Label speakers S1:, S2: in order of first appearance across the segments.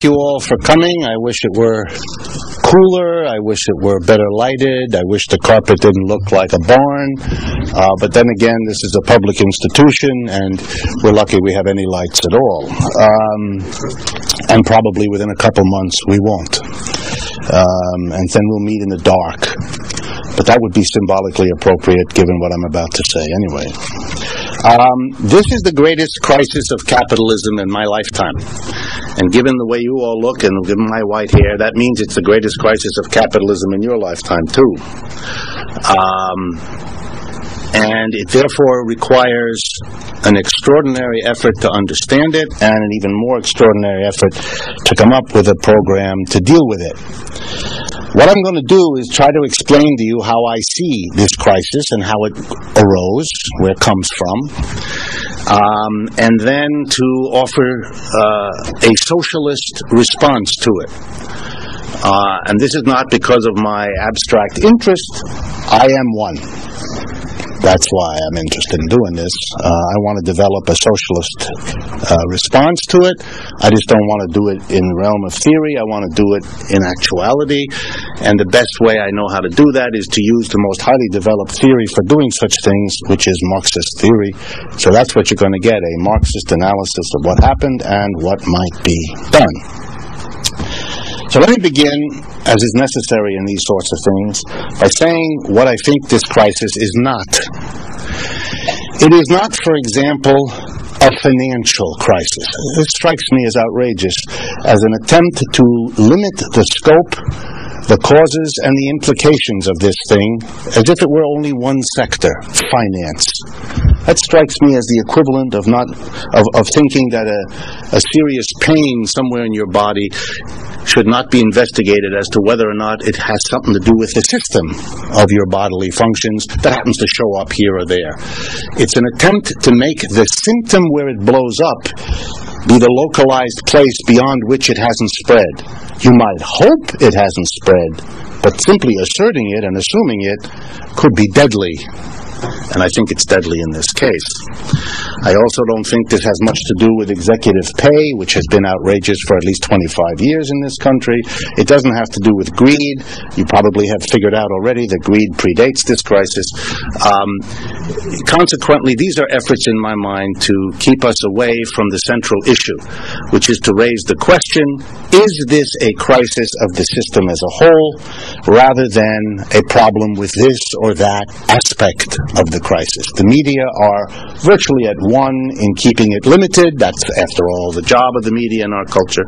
S1: You all for coming. I wish it were cooler. I wish it were better lighted. I wish the carpet didn't look like a barn. But then again, this is a public institution, and we're lucky we have any lights at all. And probably within a couple months we won't. And then we'll meet in the dark. But that would be symbolically appropriate given what I'm about to say anyway. This is the greatest crisis of capitalism in my lifetime. And given the way you all look and given my white hair, that means it's the greatest crisis of capitalism in your lifetime too. And it therefore requires an extraordinary effort to understand it and an even more extraordinary effort to come up with a program to deal with it. What I'm going to do is try to explain to you how I see this crisis and how it arose, where it comes from, and then to offer a socialist response to it. And this is not because of my abstract interest. I am one. That's why I'm interested in doing this. I want to develop a socialist response to it. I just don't want to do it in the realm of theory. I want to do it in actuality. And the best way I know how to do that is to use the most highly developed theory for doing such things, which is Marxist theory. So that's what you're going to get, a Marxist analysis of what happened and what might be done. So let me begin, as is necessary in these sorts of things, by saying what I think this crisis is not. It is not, for example, a financial crisis. This strikes me as outrageous, as an attempt to limit the scope, the causes, and the implications of this thing, as if it were only one sector, finance. That strikes me as the equivalent of thinking that a serious pain somewhere in your body should not be investigated as to whether or not it has something to do with the system of your bodily functions that happens to show up here or there. It's an attempt to make the symptom where it blows up be the localized place beyond which it hasn't spread. You might hope it hasn't spread, but simply asserting it and assuming it could be deadly. And I think it's deadly in this case. I also don't think this has much to do with executive pay, which has been outrageous for at least 25 years in this country. It doesn't have to do with greed. You probably have figured out already that greed predates this crisis. Consequently, these are efforts in my mind to keep us away from the central issue, which is to raise the question, is this a crisis of the system as a whole, rather than a problem with this or that aspect of the crisis? The media are virtually at one in keeping it limited. That's, after all, the job of the media in our culture,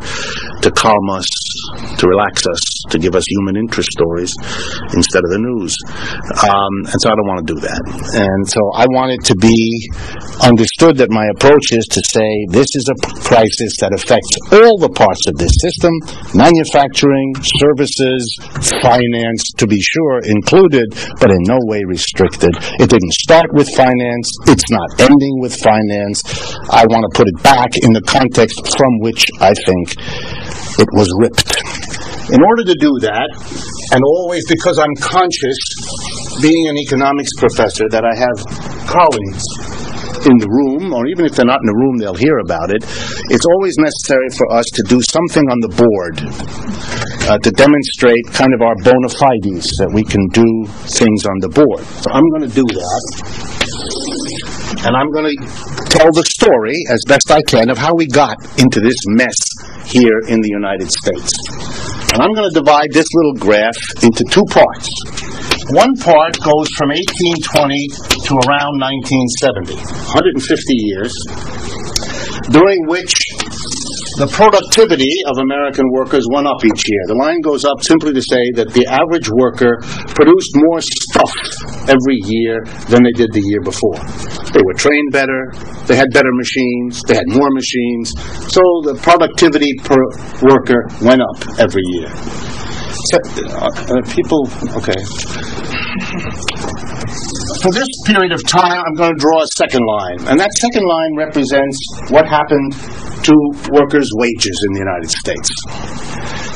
S1: to calm us, to relax us, to give us human interest stories instead of the news. And so I don't want to do that. And so I want it to be understood that my approach is to say this is a crisis that affects all the parts of this system, manufacturing, services, finance, to be sure, included, but in no way restricted. It didn't start with finance. It's not ending with finance. I want to put it back in the context from which I think it was ripped. In order to do that, and always because I'm conscious, being an economics professor, that I have colleagues in the room, or even if they're not in the room, they'll hear about it, it's always necessary for us to do something on the board to demonstrate kind of our bona fides, that we can do things on the board. So I'm going to do that. And I'm going to tell the story, as best I can, of how we got into this mess here in the United States. And I'm going to divide this little graph into two parts. One part goes from 1820 to around 1970, 150 years, during which the productivity of American workers went up each year. The line goes up simply to say that the average worker produced more stuff every year than they did the year before. They were trained better, they had better machines, they had more machines, so the productivity per worker went up every year. Okay. For this period of time, I'm going to draw a second line, and that second line represents what happened to workers' wages in the United States.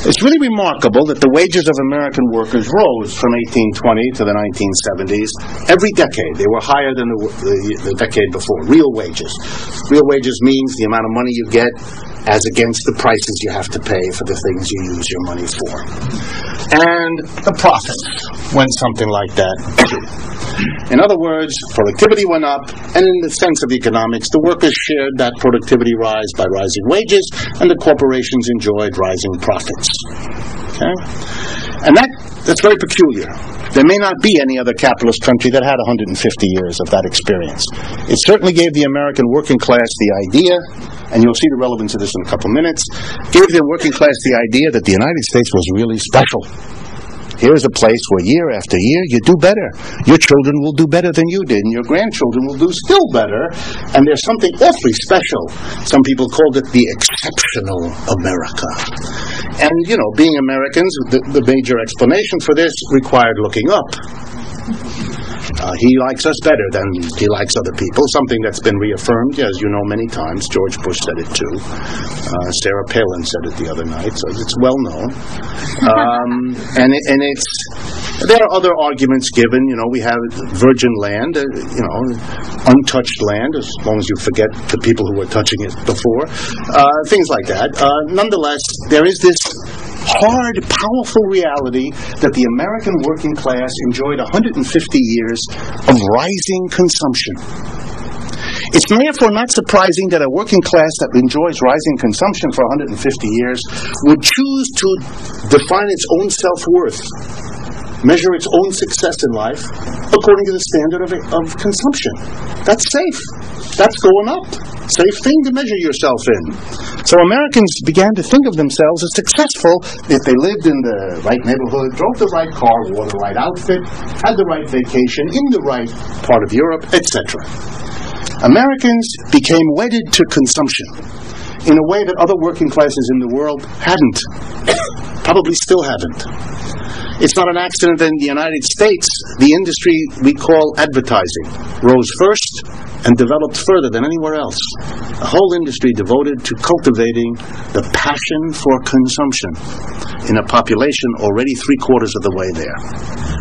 S1: It's really remarkable that the wages of American workers rose from 1820 to the 1970s. Every decade, they were higher than the decade before. Real wages. Real wages means the amount of money you get as against the prices you have to pay for the things you use your money for. And the profits went something like that too. In other words, productivity went up, and in the sense of economics, the workers shared that productivity rise by rising wages, and the corporations enjoyed rising profits. Okay? And that's very peculiar. There may not be any other capitalist country that had 150 years of that experience. It certainly gave the American working class the idea, and you'll see the relevance of this in a couple minutes, gave the working class the idea that the United States was really special. Here's a place where year after year you do better. Your children will do better than you did, and your grandchildren will do still better, and there's something awfully special. Some people called it the exceptional America. And, you know, being Americans, the major explanation for this required looking up. He likes us better than he likes other people, something that's been reaffirmed, as you know, many times. George Bush said it too. Sarah Palin said it the other night, so it's well known. And there are other arguments given. You know, we have virgin land, untouched land, as long as you forget the people who were touching it before. Things like that. Nonetheless, there is this hard, powerful reality that the American working class enjoyed 150 years of rising consumption. It's therefore not surprising that a working class that enjoys rising consumption for 150 years would choose to define its own self-worth, measure its own success in life according to the standard of consumption. That's safe. That's going up. Safe thing to measure yourself in. So Americans began to think of themselves as successful if they lived in the right neighborhood, drove the right car, wore the right outfit, had the right vacation in the right part of Europe, etc. Americans became wedded to consumption in a way that other working classes in the world hadn't. Probably still haven't. It's not an accident that in the United States, the industry we call advertising rose first and developed further than anywhere else. A whole industry devoted to cultivating the passion for consumption in a population already 3/4 of the way there.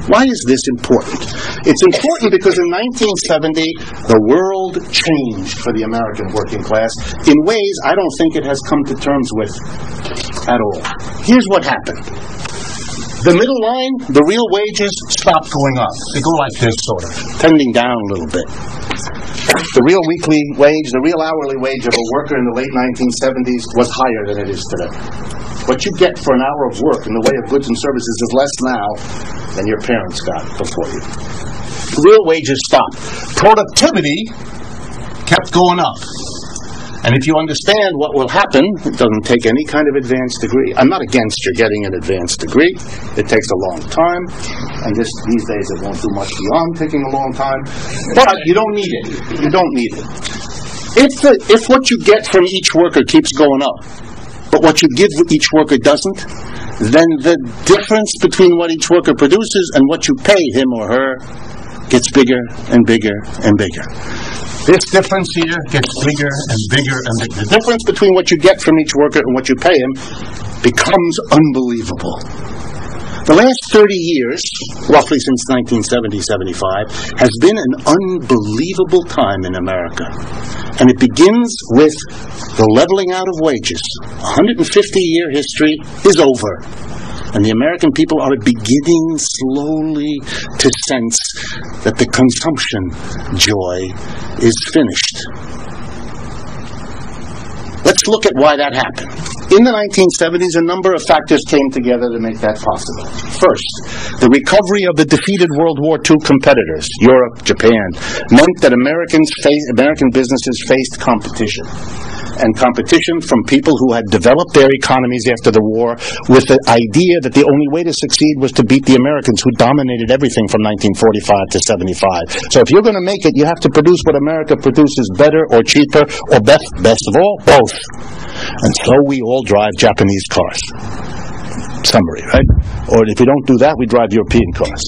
S1: Why is this important? It's important because in 1970, the world changed for the American working class in ways I don't think it has come to terms with at all. Here's what happened. The middle line, the real wages, stopped going up. They go like this, sort of, tending down a little bit. The real weekly wage, the real hourly wage of a worker in the late 1970s was higher than it is today. What you get for an hour of work in the way of goods and services is less now than your parents got before you. Real wages stopped. Productivity kept going up. And if you understand what will happen, it doesn't take any kind of advanced degree. I'm not against your getting an advanced degree. It takes a long time, and these days it won't do much beyond taking a long time. But you don't need it. You don't need it. If what you get from each worker keeps going up, but what you give each worker doesn't, then the difference between what each worker produces and what you pay him or her gets bigger and bigger and bigger. This difference here gets bigger and bigger and bigger. The difference between what you get from each worker and what you pay him becomes unbelievable. The last 30 years, roughly since 1970-75, has been an unbelievable time in America. And it begins with the leveling out of wages. A 150-year history is over. And the American people are beginning slowly to sense that the consumption joy is finished. Let's look at why that happened. In the 1970s, a number of factors came together to make that possible. First, the recovery of the defeated World War II competitors, Europe, Japan, meant that American businesses faced competition. And competition from people who had developed their economies after the war with the idea that the only way to succeed was to beat the Americans who dominated everything from 1945 to 75. So if you're going to make it, you have to produce what America produces better or cheaper or best of all, both. And so we all drive Japanese cars. Summary, right? Or if you don't do that, we drive European cars.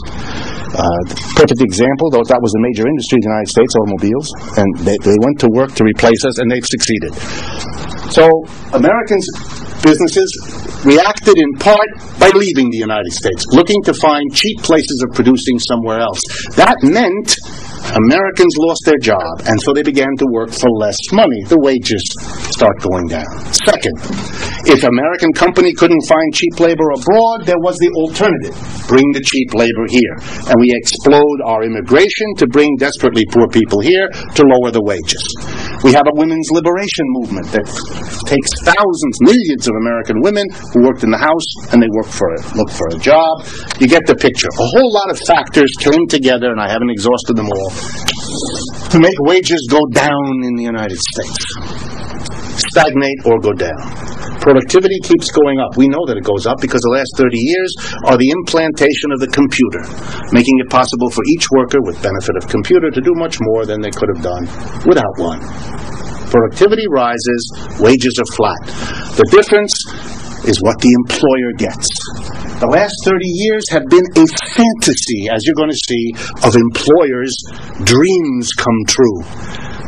S1: Perfect example, though, that was a major industry in the United States, automobiles, and they went to work to replace us, and they've succeeded. So Americans businesses reacted in part by leaving the United States, looking to find cheap places of producing somewhere else. That meant Americans lost their job, and so they began to work for less money. The wages start going down. Second, if American company couldn't find cheap labor abroad, there was the alternative: bring the cheap labor here. And we explode our immigration to bring desperately poor people here to lower the wages. We have a women's liberation movement that takes thousands, millions of American women who worked in the house and they look for a job. You get the picture. A whole lot of factors came together, and I haven't exhausted them all, to make wages go down in the United States. Stagnate or go down. Productivity keeps going up. We know that it goes up because the last 30 years are the implantation of the computer, making it possible for each worker with benefit of computer to do much more than they could have done without one. Productivity rises, wages are flat. The difference is what the employer gets. The last 30 years have been a fantasy, as you're going to see, of employers' dreams come true.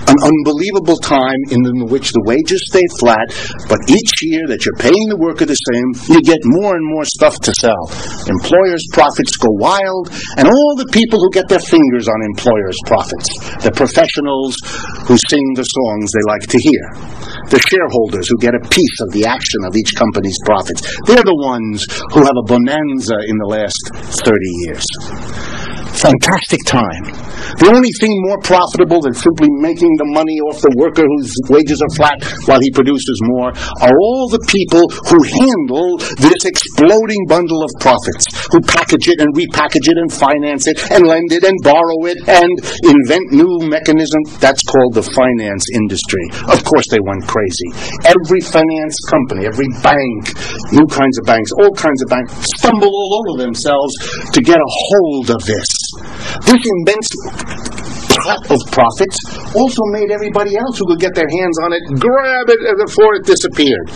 S1: An unbelievable time in which the wages stay flat, but each year that you're paying the worker the same, you get more and more stuff to sell. Employers' profits go wild, and all the people who get their fingers on employers' profits, the professionals who sing the songs they like to hear, the shareholders who get a piece of the action of each company's profits, they're the ones who have a bonanza in the last 30 years. Fantastic time. The only thing more profitable than simply making the money off the worker whose wages are flat while he produces more are all the people who handle this exploding bundle of profits, who package it and repackage it and finance it and lend it and borrow it and invent new mechanisms. That's called the finance industry. Of course they went crazy. Every finance company, every bank, new kinds of banks, all kinds of banks, stumble all over themselves to get a hold of this. This immense pot of profits also made everybody else who could get their hands on it grab it before it disappeared.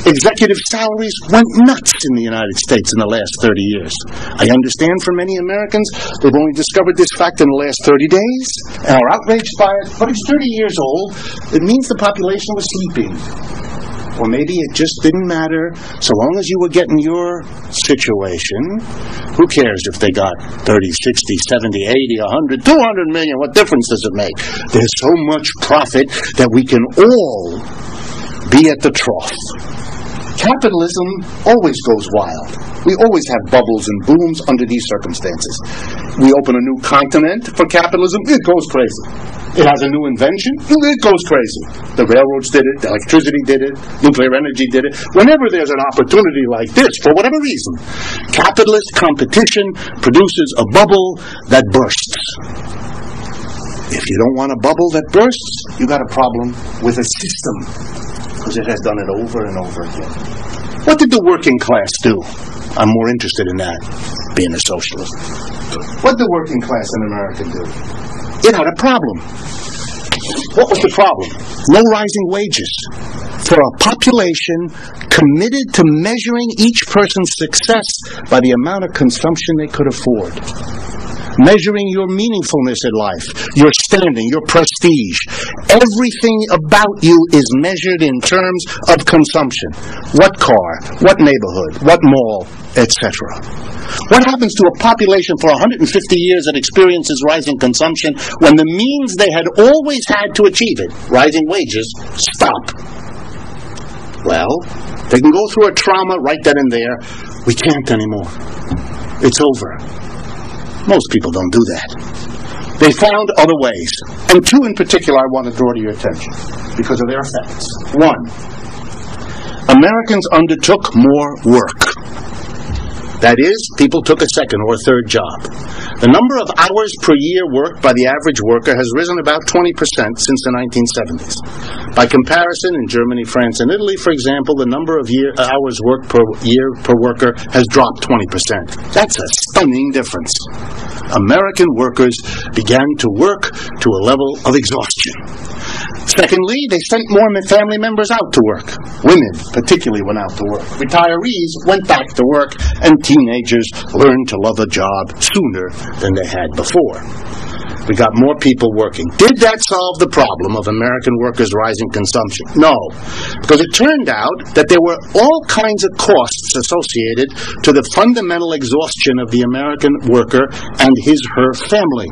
S1: Executive salaries went nuts in the United States in the last 30 years. I understand for many Americans, they've only discovered this fact in the last 30 days and are outraged by it, but it's 30 years old. It means the population was sleeping. Or maybe it just didn't matter. So long as you were getting your situation, who cares if they got 30, 60, 70, 80, 100, 200 million? What difference does it make? There's so much profit that we can all be at the trough. Capitalism always goes wild. We always have bubbles and booms under these circumstances. We open a new continent for capitalism, it goes crazy. It has a new invention, it goes crazy. The railroads did it, the electricity did it, nuclear energy did it. Whenever there's an opportunity like this, for whatever reason, capitalist competition produces a bubble that bursts. If you don't want a bubble that bursts, you got a problem with a system, because it has done it over and over again. What did the working class do? I'm more interested in that, being a socialist. What did the working class in America do? It had a problem. What was the problem? No rising wages. For a population committed to measuring each person's success by the amount of consumption they could afford. Measuring your meaningfulness in life, your standing, your prestige. Everything about you is measured in terms of consumption. What car, what neighborhood, what mall, etc. What happens to a population for 150 years that experiences rising consumption when the means they had always had to achieve it, rising wages, stop? Well, they can go through a trauma right then and there. We can't anymore. It's over. Most people don't do that. They found other ways. And two in particular I want to draw to your attention because of their effects. One, Americans undertook more work. That is, people took a second or a third job. The number of hours per year worked by the average worker has risen about 20% since the 1970s. By comparison, in Germany, France, and Italy, for example, the number of hours worked per year per worker has dropped 20%. That's a stunning difference. American workers began to work to a level of exhaustion. Secondly, they sent more family members out to work. Women, particularly, went out to work. Retirees went back to work, and teenagers learned to love a job sooner than they had before. We got more people working. Did that solve the problem of American workers' rising consumption? No, because it turned out that there were all kinds of costs associated to the fundamental exhaustion of the American worker and his/her family.